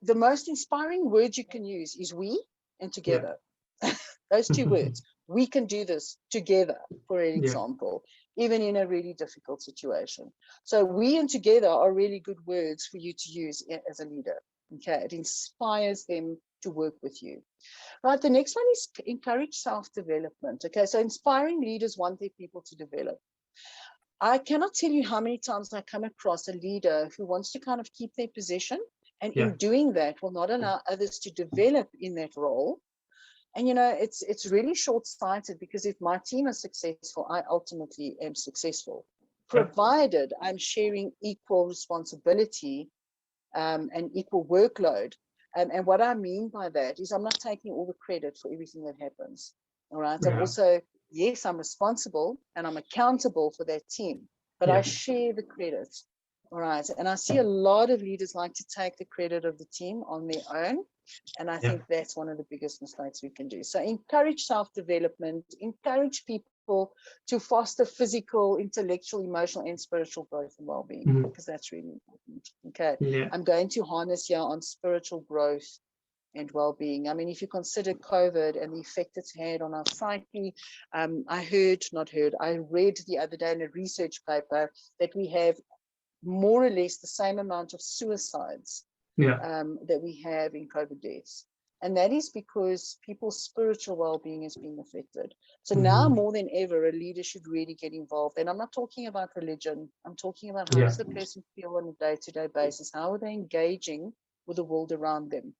the most inspiring word you can use is we and together. Those two words. We can do this together, for an example, even in a really difficult situation. So we and together are really good words for you to use as a leader. Okay, it inspires them to work with you. Right, the next one is encourage self-development. Okay, so inspiring leaders want their people to develop. I cannot tell you how many times I come across a leader who wants to kind of keep their position, and in doing that will not allow others to develop in that role. And, you know, it's really short-sighted, because if my team is successful, I ultimately am successful, provided I'm sharing equal responsibility and equal workload. And what I mean by that is I'm not taking all the credit for everything that happens. All right. I'm also, yes, I'm responsible and I'm accountable for that team, but I share the credit. All right. And I see a lot of leaders like to take the credit of the team on their own. And I think that's one of the biggest mistakes we can do. So encourage self-development, encourage people to foster physical, intellectual, emotional, and spiritual growth and well-being, because that's really important. Okay. I'm going to harness here on spiritual growth and well-being. I mean, if you consider COVID and the effect it's had on our psyche, I read the other day in a research paper that we have more or less the same amount of suicides that we have in COVID deaths. And that is because people's spiritual well-being is being affected. So now more than ever, a leader should really get involved. And I'm not talking about religion. I'm talking about how does the person feel on a day-to-day basis? How are they engaging with the world around them?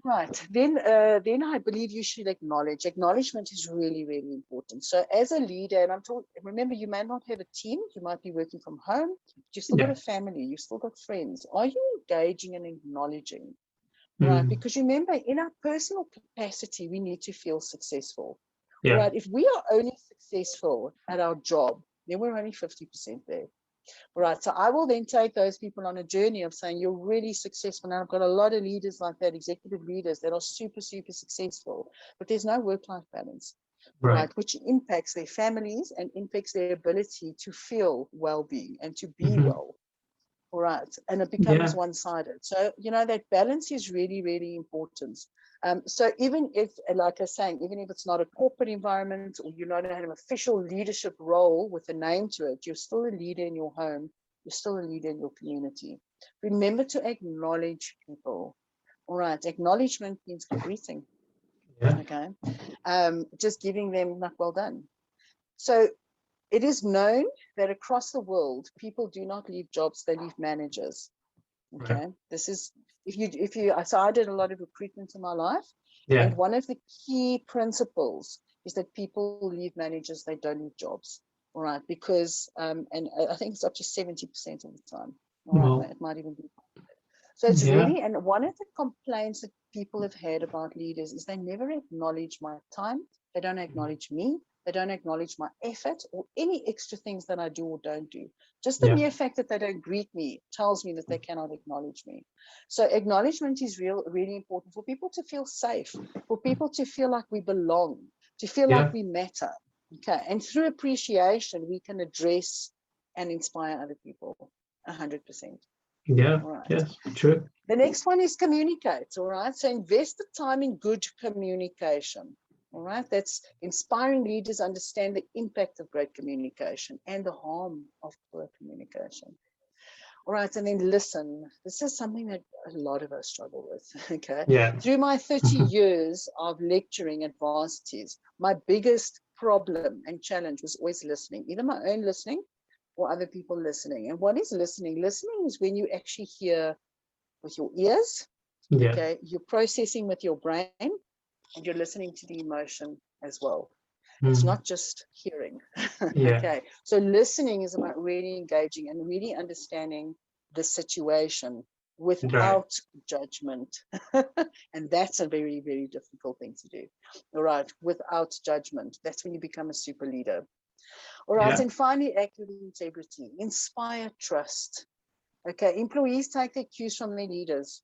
Right. Then I believe you should acknowledge. Acknowledgement is really, really important. So as a leader, and remember, you may not have a team. You might be working from home. You still got a family. You still got friends. Are you engaging and acknowledging? Right. Because remember, in our personal capacity, we need to feel successful. Right. If we are only successful at our job, then we're only 50% there. Right. So I will then take those people on a journey of saying, you're really successful. Now I've got a lot of leaders like that, executive leaders that are super, super successful, but there's no work-life balance, right? Which impacts their families and impacts their ability to feel well-being and to be well. All right. And it becomes one-sided. So, you know, that balance is really, really important. So even if, like I was saying, even if it's not a corporate environment or you're not in an official leadership role with a name to it, you're still a leader in your home. You're still a leader in your community. Remember to acknowledge people. All right. Acknowledgement means everything. Okay. Just giving them like, well done. So it is known that across the world, people do not leave jobs, they leave managers. Okay. This is, so I did a lot of recruitment in my life. And one of the key principles is that people leave managers, they don't leave jobs. All right. Because, and I think it's up to 70% of the time. All right. It might even be. So it's really, and one of the complaints that people have had about leaders is they never acknowledge my time. They don't acknowledge me. They don't acknowledge my effort or any extra things that I do or don't do. Just the mere fact that they don't greet me tells me that they cannot acknowledge me. So acknowledgement is really important for people to feel safe, for people to feel like we belong, to feel like we matter. Okay. And through appreciation, we can address and inspire other people 100%. Yes, true. The next one is communicate. All right. So invest the time in good communication. All right. That's inspiring leaders understand the impact of great communication and the harm of poor communication. All right. And then listen. This is something that a lot of us struggle with. Okay. Through my 30 years of lecturing at varsities, my biggest problem and challenge was always listening, either my own listening or other people listening. And what is listening? Listening is when you actually hear with your ears. Okay. You're processing with your brain. And you're listening to the emotion as well. It's not just hearing. Okay. So listening is about really engaging and really understanding the situation without judgment. And that's a very, very difficult thing to do. All right. Without judgment. That's when you become a super leader. All right. And finally, act with integrity. Inspire trust. Okay. Employees take their cues from their leaders.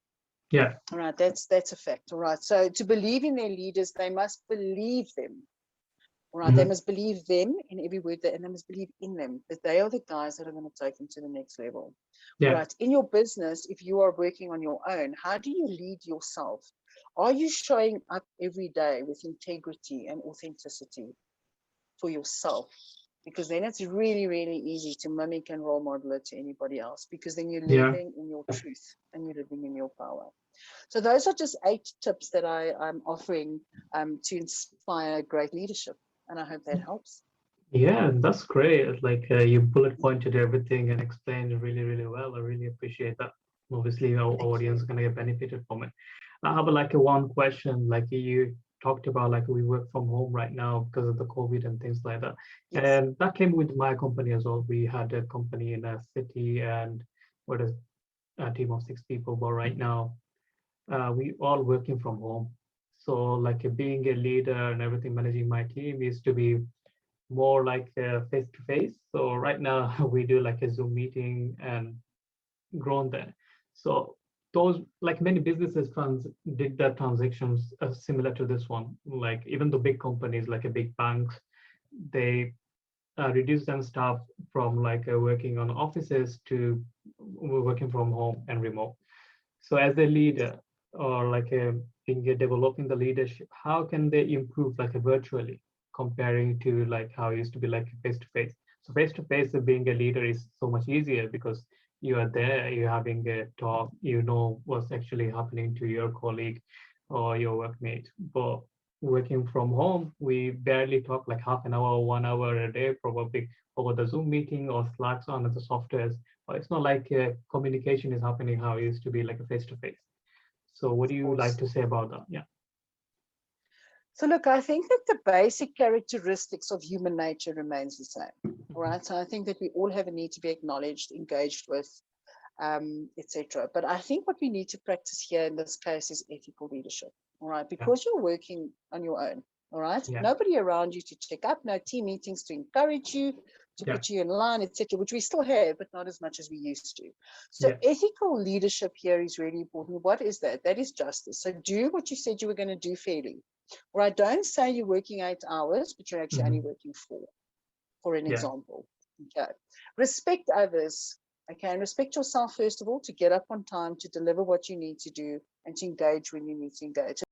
All right, that's a fact. All right. So to believe in their leaders, they must believe them. All right, they must believe them in every word, and they must believe in them, that they are the guys that are going to take them to the next level. Yeah. Right. In your business, if you are working on your own, how do you lead yourself? Are you showing up every day with integrity and authenticity for yourself? Because then it's really, really easy to mimic and role model it to anybody else, because then you're living in your truth and you're living in your power. So those are just 8 tips that I'm offering to inspire great leadership. And I hope that helps. Yeah, that's great. Like you bullet pointed everything and explained really, really well. I really appreciate that. Obviously, our audience is going to get benefited from it. I have like a one question. Like you talked about, like we work from home right now because of the COVID and things like that. Yes. And that came with my company as well. We had a company in a city and what is a team of 6 people. But right now, we all working from home. So like being a leader and everything, managing my team is to be more like face to face. So right now we do like a Zoom meeting and grown there. So those like many businesses did the transactions similar to this one. Like even the big companies like a big banks, they reduce them staff from like working on offices to working from home and remote. So as a leader or like developing the leadership, how can they improve like virtually comparing to like how it used to be like face to face? So face to face, being a leader is so much easier because you are there, you're having a talk, you know what's actually happening to your colleague or your workmate. But working from home, we barely talk like half an hour or 1 hour a day, probably over the Zoom meeting or Slacks on the softwares. But it's not like communication is happening how it used to be like a face to face. So what do you like to say about that? Yeah. So look, I think that the basic characteristics of human nature remains the same. All right. So I think that we all have a need to be acknowledged, engaged with, etc. But I think what we need to practice here in this case is ethical leadership. All right, because you're working on your own. All right. Yeah. Nobody around you to check up, no team meetings to encourage you, to put you in line, etc., which we still have, but not as much as we used to. So ethical leadership here is really important. What is that? That is justice. So do what you said you were going to do fairly. Right? Don't say you're working 8 hours, but you're actually only working 4, for an example. Okay. Respect others. Okay. And respect yourself, first of all, to get up on time, to deliver what you need to do, and to engage when you need to engage.